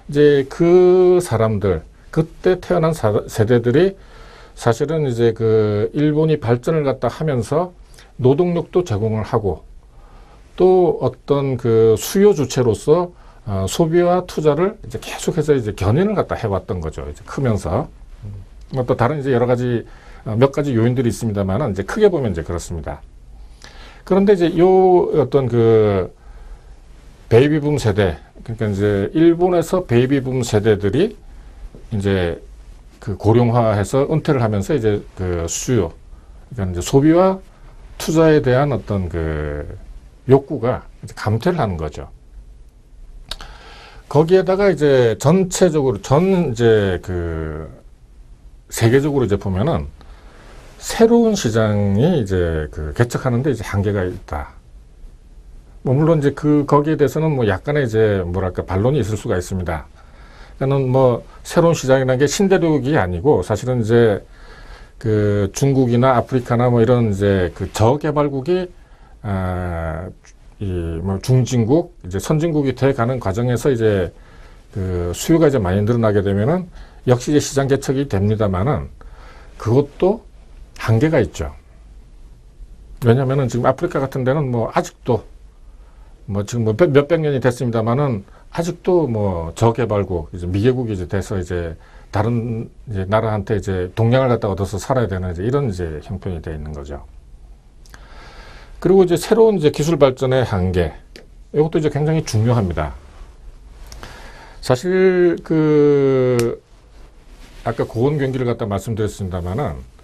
이제 그 사람들, 그때 태어난 세대들이 사실은 이제 그 일본이 발전을 갖다 하면서 노동력도 제공을 하고 또 어떤 그 수요 주체로서 소비와 투자를 이제 계속해서 이제 견인을 갖다 해왔던 거죠. 이제 크면서. 또 다른 이제 여러 가지 몇 가지 요인들이 있습니다만은 이제 크게 보면 이제 그렇습니다. 그런데 이제 요 어떤 그 베이비붐 세대, 그러니까 이제 일본에서 베이비붐 세대들이 이제 그 고령화해서 은퇴를 하면서 이제 그 수요, 그러니까 이제 소비와 투자에 대한 어떤 그 욕구가 이제 감퇴를 하는 거죠. 거기에다가 이제 전체적으로 이제 그 세계적으로 이제 보면은 새로운 시장이 이제 그 개척하는데 이제 한계가 있다. 뭐 물론 이제 거기에 대해서는 뭐 약간의 이제 뭐랄까 반론이 있을 수가 있습니다. 그러니까는 뭐 새로운 시장이라는 게 신대륙이 아니고 사실은 이제 그 중국이나 아프리카나 뭐 이런 이제 그 저개발국이 이 뭐 중진국, 이제 선진국이 돼 가는 과정에서 이제 그 수요가 이제 많이 늘어나게 되면은 역시 이제 시장 개척이 됩니다만은 그것도 한계가 있죠. 왜냐면은 지금 아프리카 같은 데는 뭐 아직도 뭐 지금 뭐 몇백 년이 됐습니다만은 아직도 뭐 저개발국, 이제 미개국이 이제 돼서 이제 다른 이제 나라한테 이제 동량을 갖다 얻어서 살아야 되는 이제 이런 이제 형편이 되어 있는 거죠. 그리고 이제 새로운 이제 기술 발전의 한계, 이것도 이제 굉장히 중요합니다. 사실 그 아까 고온 경기를 갖다 말씀드렸습니다만은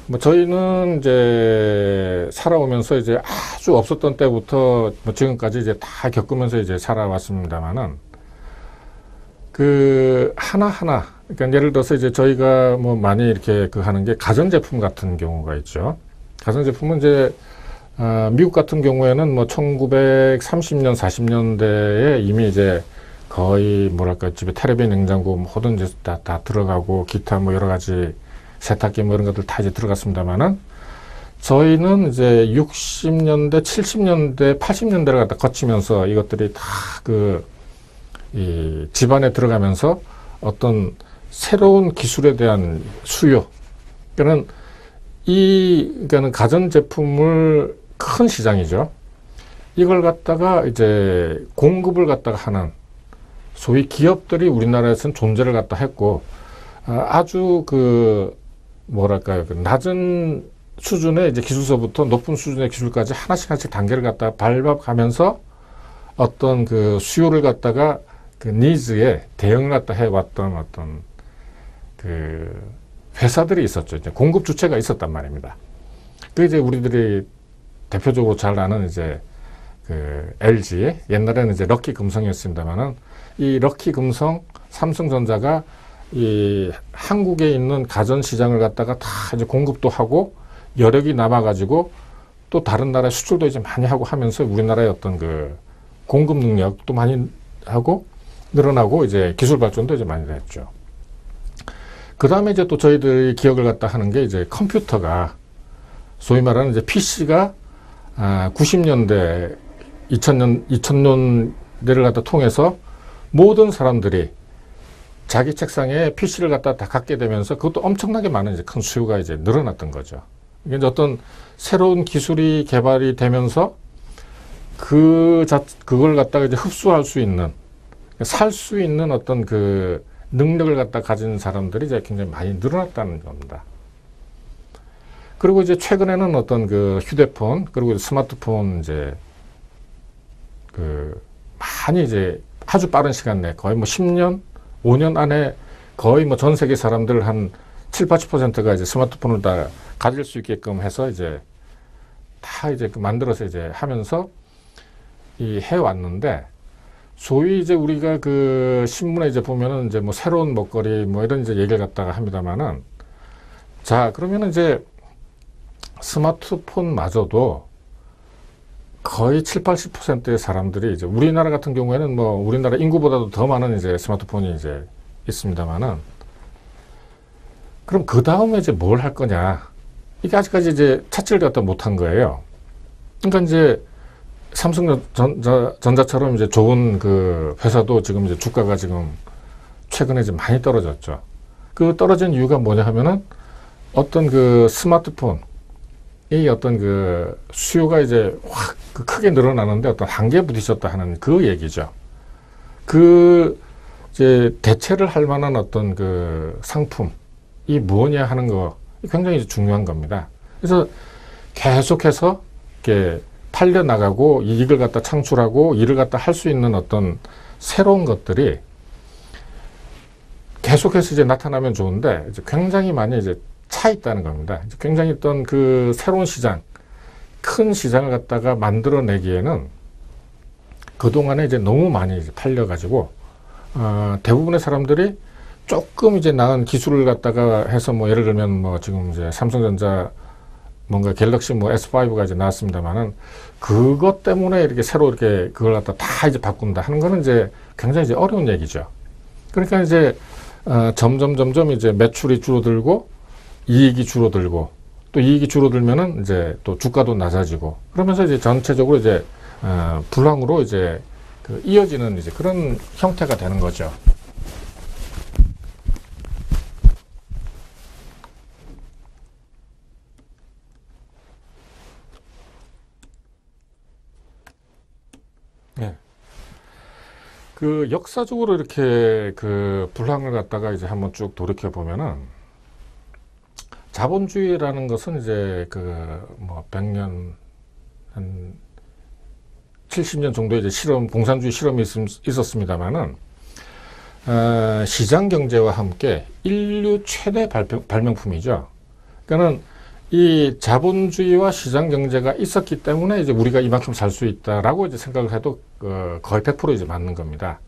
뭐 저희는 이제 살아오면서 이제 아주 없었던 때부터 뭐 지금까지 이제 다 겪으면서 이제 살아왔습니다만은 그 하나하나, 그러니까 예를 들어서 이제 저희가 뭐 많이 이렇게 그 하는 게 가전제품 같은 경우가 있죠. 가전제품은 이제 미국 같은 경우에는 뭐 1930년, 40년대에 이미 이제 거의 뭐랄까 집에 텔레비, 냉장고 모든 이제 다 들어가고 기타 뭐 여러 가지 세탁기 뭐 이런 것들 다 이제 들어갔습니다만은 저희는 이제 60년대, 70년대, 80년대를 갖다 거치면서 이것들이 다 이 집안에 들어가면서 어떤 새로운 기술에 대한 수요, 그러니까는 가전제품을 큰 시장이죠. 이걸 갖다가 이제 공급을 갖다가 하는 소위 기업들이 우리나라에서는 존재를 갖다 했고, 아주 그 뭐랄까요, 그 낮은 수준의 이제 기술서부터 높은 수준의 기술까지 하나씩 단계를 갖다가 밟아가면서 어떤 그 수요를 갖다가 그 니즈에 대응을 갖다 해왔던 어떤 그 회사들이 있었죠. 이제 공급 주체가 있었단 말입니다. 그 이제 우리들이 대표적으로 잘 아는 이제 그 LG, 옛날에는 이제 럭키 금성이었습니다만은 이 럭키 금성, 삼성전자가 이 한국에 있는 가전 시장을 갖다가 다 이제 공급도 하고 여력이 남아가지고 또 다른 나라에 수출도 이제 많이 하고 하면서 우리나라의 어떤 그 공급 능력도 많이 하고 늘어나고 이제 기술 발전도 이제 많이 됐죠. 그 다음에 이제 또 저희들이 기억을 갖다 하는 게 이제 컴퓨터가 소위 말하는 이제 PC가 90년대, 2000년대를 갖다 통해서 모든 사람들이 자기 책상에 PC를 갖다 다 갖게 되면서 그것도 엄청나게 많은 이제 큰 수요가 이제 늘어났던 거죠. 이게 이제 어떤 새로운 기술이 개발이 되면서 그걸 갖다가 이제 흡수할 수 있는, 살 수 있는 어떤 그 능력을 갖다 가진 사람들이 이제 굉장히 많이 늘어났다는 겁니다. 그리고 이제 최근에는 어떤 그 휴대폰, 그리고 스마트폰 이제 그 많이 이제 아주 빠른 시간 내에 거의 뭐 10년, 5년 안에 거의 뭐 전 세계 사람들 한 7, 80%가 이제 스마트폰을 다 가질 수 있게끔 해서 이제 다 이제 만들어서 이제 하면서 이 해왔는데, 소위 이제 우리가 그 신문에 이제 보면은 이제 뭐 새로운 먹거리 뭐 이런 이제 얘기를 갖다가 합니다만은, 자, 그러면은 이제 스마트폰마저도 거의 7, 80%의 사람들이 이제 우리나라 같은 경우에는 뭐 우리나라 인구보다도 더 많은 이제 스마트폰이 이제 있습니다만은, 그럼 그 다음에 이제 뭘 할 거냐. 이게 아직까지 이제 차치를 갖다 못한 거예요. 그러니까 이제 삼성전자처럼 이제 좋은 그 회사도 지금 이제 주가가 지금 최근에 이제 많이 떨어졌죠. 그 떨어진 이유가 뭐냐 하면은 어떤 그 스마트폰, 이 어떤 그 수요가 이제 확 크게 늘어나는데 어떤 한계에 부딪혔다 하는 그 얘기죠. 그 이제 대체를 할 만한 어떤 그 상품이 뭐냐 하는 거 굉장히 이제 중요한 겁니다. 그래서 계속해서 이렇게 팔려 나가고 이익을 갖다 창출하고 일을 갖다 할 수 있는 어떤 새로운 것들이 계속해서 이제 나타나면 좋은데 이제 굉장히 많이 이제 차 있다는 겁니다. 이제 굉장히 어떤 그 새로운 시장, 큰 시장을 갖다가 만들어내기에는 그동안에 이제 너무 많이 이제 팔려가지고, 대부분의 사람들이 조금 이제 나은 기술을 갖다가 해서 뭐 예를 들면 뭐 지금 이제 삼성전자 뭔가 갤럭시 뭐 S5가 이제 나왔습니다만은 그것 때문에 이렇게 새로 이렇게 그걸 갖다 다 이제 바꾼다 하는 거는 이제 굉장히 이제 어려운 얘기죠. 그러니까 이제 점점 이제 매출이 줄어들고 이익이 줄어들고 또 이익이 줄어들면은 이제 또 주가도 낮아지고 그러면서 이제 전체적으로 이제 불황으로 이제 그 이어지는 이제 그런 형태가 되는 거죠. 네. 그 역사적으로 이렇게 그 불황을 갖다가 이제 한번 쭉 돌이켜 보면은 자본주의라는 것은 이제 그 뭐 100년 한 70년 정도의 이제 공산주의 실험이 있었습니다만은 시장 경제와 함께 인류 최대 발명품이죠. 그러니까는 이 자본주의와 시장 경제가 있었기 때문에 이제 우리가 이만큼 살 수 있다라고 이제 생각을 해도 거의 100% 이제 맞는 겁니다.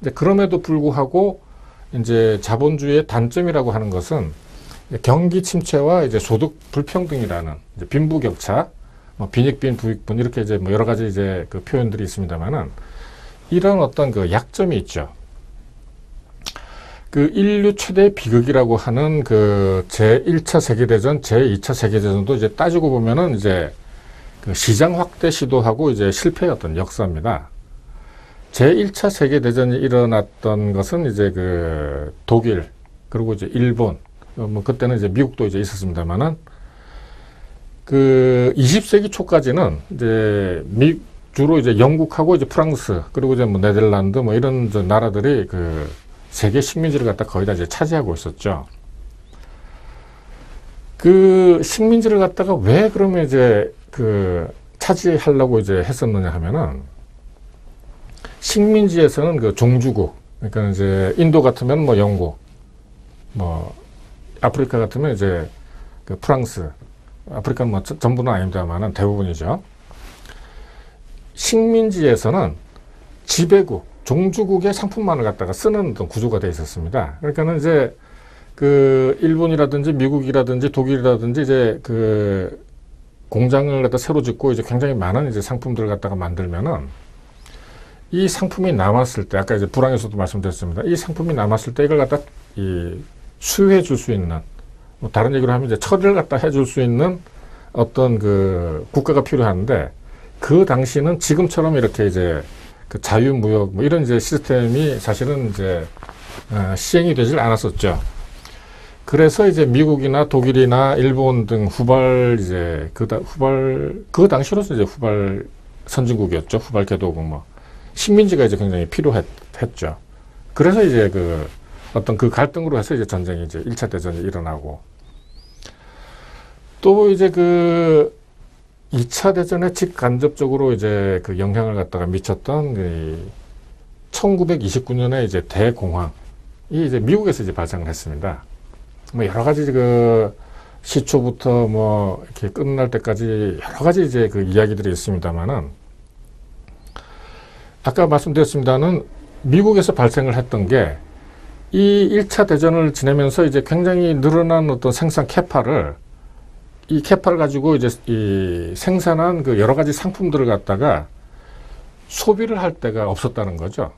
이제 그럼에도 불구하고 이제 자본주의의 단점이라고 하는 것은 경기 침체와 이제 소득 불평등이라는 이제 빈부격차, 뭐 빈익빈, 부익분 이렇게 이제 뭐 여러 가지 이제 그 표현들이 있습니다만은 이런 어떤 그 약점이 있죠. 그 인류 최대 비극이라고 하는 그 제1차 세계대전, 제2차 세계대전도 이제 따지고 보면은 이제 그 시장 확대 시도하고 이제 실패였던 역사입니다. 제1차 세계대전이 일어났던 것은 이제 그 독일, 그리고 이제 일본, 뭐 그때는 이제 미국도 이제 있었습니다만은 그 20세기 초까지는 이제 주로 이제 영국하고 이제 프랑스, 그리고 이제 뭐 네덜란드 뭐 이런 나라들이 그 세계 식민지를 갖다 거의 다 이제 차지하고 있었죠. 그 식민지를 갖다가 왜 그러면 이제 그 차지하려고 이제 했었느냐 하면은 식민지에서는 그 종주국, 그러니까 이제 인도 같으면 뭐 영국, 뭐 아프리카 같으면 이제 그 프랑스, 아프리카는 뭐 전부는 아닙니다만은 대부분이죠. 식민지에서는 지배국, 종주국의 상품만을 갖다가 쓰는 어떤 구조가 되어 있었습니다. 그러니까는 이제 그 일본이라든지 미국이라든지 독일이라든지 이제 그 공장을 갖다 새로 짓고 이제 굉장히 많은 이제 상품들을 갖다가 만들면은 이 상품이 남았을 때, 아까 이제 불황에서도 말씀드렸습니다. 이 상품이 남았을 때 이걸 갖다 수요해 줄 수 있는, 뭐 다른 얘기로 하면 이제 처리를 갖다 해줄 수 있는 어떤 그 국가가 필요한데 그 당시는 지금처럼 이렇게 이제 그 자유무역 뭐 이런 이제 시스템이 사실은 이제 시행이 되질 않았었죠. 그래서 이제 미국이나 독일이나 일본 등 후발 이제 그 당시로서 이제 후발 선진국이었죠. 후발 개도국 뭐 식민지가 이제 굉장히 필요했죠. 그래서 이제 그 어떤 그 갈등으로 해서 이제 전쟁이 이제 1차 대전이 일어나고 또 이제 그 2차 대전에 직간접적으로 이제 그 영향을 갖다가 미쳤던 그 1929년에 이제 대공황이 이제 미국에서 이제 발생을 했습니다. 뭐 여러 가지 그 시초부터 뭐 이렇게 끝날 때까지 여러 가지 이제 그 이야기들이 있습니다만은 아까 말씀드렸습니다는 미국에서 발생을 했던 게 이 1차 대전을 지내면서 이제 굉장히 늘어난 어떤 생산 이 캐파를 가지고 이제 이 생산한 그 여러 가지 상품들을 갖다가 소비를 할 데가 없었다는 거죠.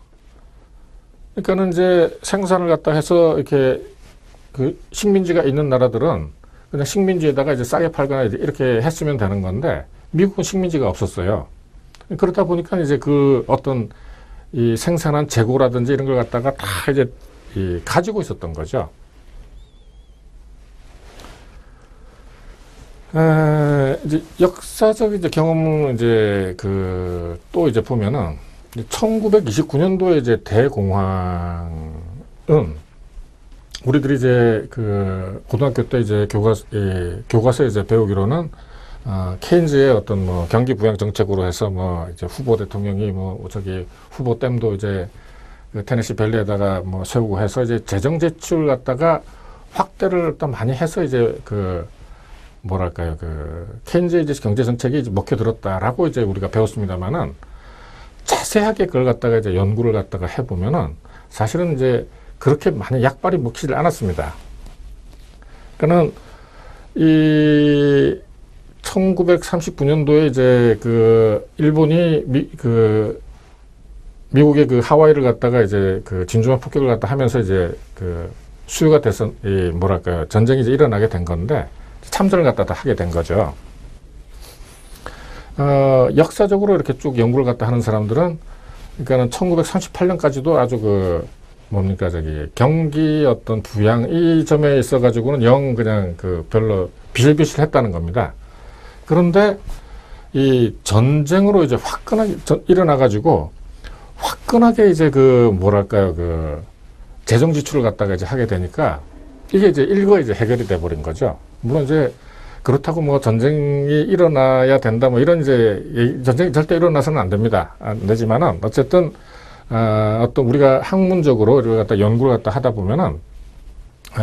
그러니까는 이제 생산을 갖다 해서 이렇게 그 식민지가 있는 나라들은 그냥 식민지에다가 이제 싸게 팔거나 이렇게 했으면 되는 건데 미국은 식민지가 없었어요. 그렇다 보니까 이제 그 어떤 이 생산한 재고라든지 이런 걸 갖다가 다 이제 가지고 있었던 거죠. 이제 역사적 이제 경험은 이제 또 이제 보면은 1929년도에 이제 대공황은 우리들이 이제 고등학교 때 이제 교과서에 이제 배우기로는 케인즈의 어떤 뭐 경기 부양 정책으로 해서 뭐 이제 후보 대통령이 뭐 후보 댐도 이제 테네시 밸리에다가 뭐 세우고 해서 이제 재정 제출 갖다가 확대를 또 많이 해서 이제 뭐랄까요, 케인즈의 이제 경제 정책이 이제 먹혀들었다라고 이제 우리가 배웠습니다만은 자세하게 그걸 갖다가 이제 연구를 갖다가 해보면은 사실은 이제 그렇게 많이 약발이 먹히질 않았습니다. 그러니까는 이 1939년도에 이제 일본이 미국의 하와이를 갖다가 이제 진주만 폭격을 갖다 하면서 이제 수요가 돼서 뭐랄까요, 전쟁이 이제 일어나게 된 건데 참전을 갖다 다 하게 된 거죠. 역사적으로 이렇게 쭉 연구를 갖다 하는 사람들은 그러니까는 1938년까지도 아주 경기 어떤 부양 이 점에 있어 가지고는 영 그냥 별로 비실비실했다는 겁니다. 그런데 이 전쟁으로 이제 화끈하게 일어나 가지고 화끈하게 이제 뭐랄까요, 재정 지출을 갖다가 이제 하게 되니까 이게 이제 이제 해결이 돼 버린 거죠. 물론 이제 그렇다고 뭐 전쟁이 일어나야 된다 뭐 이런 이제 전쟁이 절대 일어나서는 안 됩니다. 안 되지만은 어쨌든 어떤 우리가 학문적으로 이걸 갖다 연구를 갖다 하다 보면은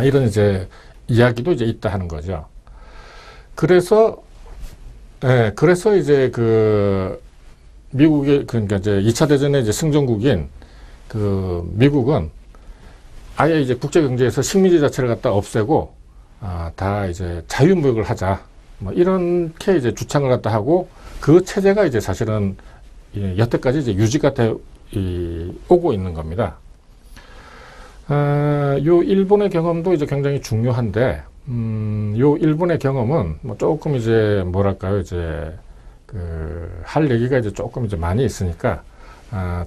이런 이제 이야기도 이제 있다 하는 거죠. 그래서 이제 미국의 그러니까 이제 2차 대전의 이제 승전국인 미국은 아예 이제 국제 경제에서 식민지 자체를 갖다 없애고 다 이제 자유무역을 하자 뭐 이렇게 이제 주창을 갖다 하고 그 체제가 이제 사실은 여태까지 이제 유지가 오고 있는 겁니다. 요 일본의 경험도 이제 굉장히 중요한데, 요 일본의 경험은 뭐 조금 이제 뭐랄까요, 이제 할 얘기가 이제 조금 이제 많이 있으니까,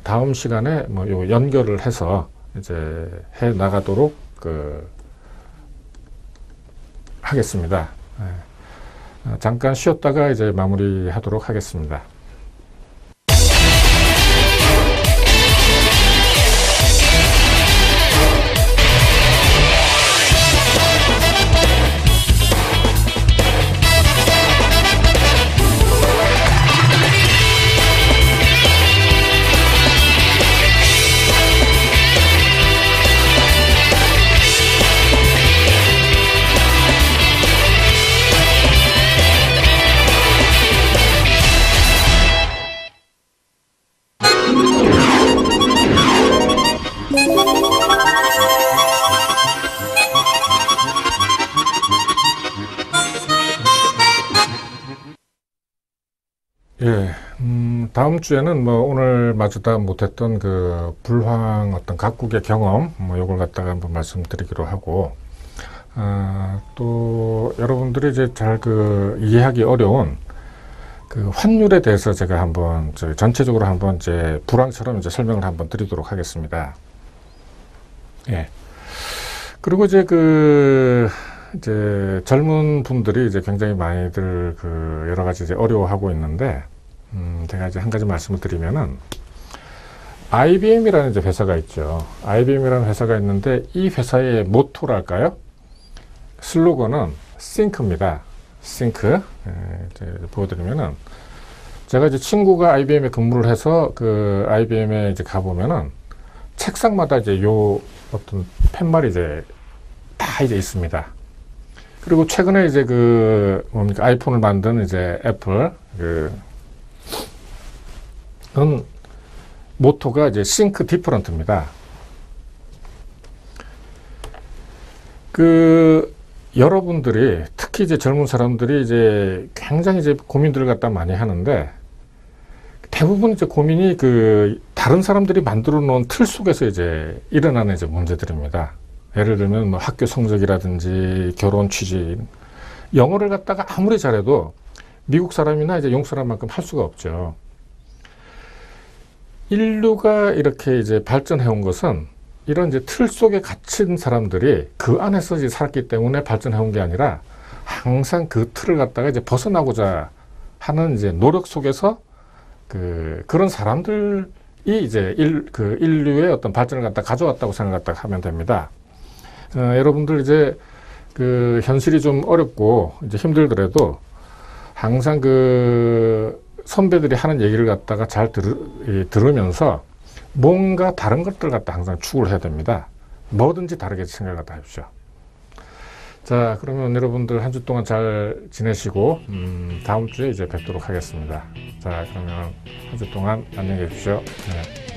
다음 시간에 뭐 요 연결을 해서 이제 해 나가도록 하겠습니다. 잠깐 쉬었다가 이제 마무리하도록 하겠습니다. 예, 다음 주에는 뭐 오늘 마주다 못했던 불황 어떤 각국의 경험, 뭐 요걸 갖다가 한번 말씀드리기로 하고, 또 여러분들이 이제 잘 이해하기 어려운 환율에 대해서 제가 한번 전체적으로 한번 이제 불황처럼 이제 설명을 한번 드리도록 하겠습니다. 예. 그리고 이제 이제 젊은 분들이 이제 굉장히 많이들 여러 가지 이제 어려워하고 있는데, 제가 이제 한 가지 말씀을 드리면은, IBM이라는 이제 회사가 있죠. IBM이라는 회사가 있는데, 이 회사의 모토랄까요? 슬로건은 Think입니다. Think. 이제 보여드리면은, 제가 이제 친구가 IBM에 근무를 해서 IBM에 이제 가보면은, 책상마다 이제 요 어떤 팻말이 이제 다 이제 있습니다. 그리고 최근에 이제 아이폰을 만든 이제 애플, 모토가 이제 Think Different입니다. 여러분들이, 특히 이제 젊은 사람들이 이제 굉장히 이제 고민들을 갖다 많이 하는데, 대부분 이제 고민이 다른 사람들이 만들어 놓은 틀 속에서 이제 일어나는 이제 문제들입니다. 예를 들면 뭐 학교 성적이라든지 결혼 취직, 영어를 갖다가 아무리 잘해도 미국 사람이나 이제 영국 사람만큼 할 수가 없죠. 인류가 이렇게 이제 발전해 온 것은 이런 이제 틀 속에 갇힌 사람들이 그 안에서 이제 살았기 때문에 발전해 온 게 아니라 항상 그 틀을 갖다가 이제 벗어나고자 하는 이제 노력 속에서 그런 사람들이 이제 인류의 어떤 발전을 갖다 가져왔다고 생각했다 하면 됩니다. 여러분들 이제 그 현실이 좀 어렵고 이제 힘들더라도 항상 그 선배들이 하는 얘기를 갖다가 잘 들으면서 뭔가 다른 것들 갖다 항상 추구를 해야 됩니다. 뭐든지 다르게 생각을 갖다 해주죠. 자, 그러면 여러분들 한 주 동안 잘 지내시고 다음 주에 이제 뵙도록 하겠습니다. 자, 그러면 한 주 동안 안녕히 계십시오. 네.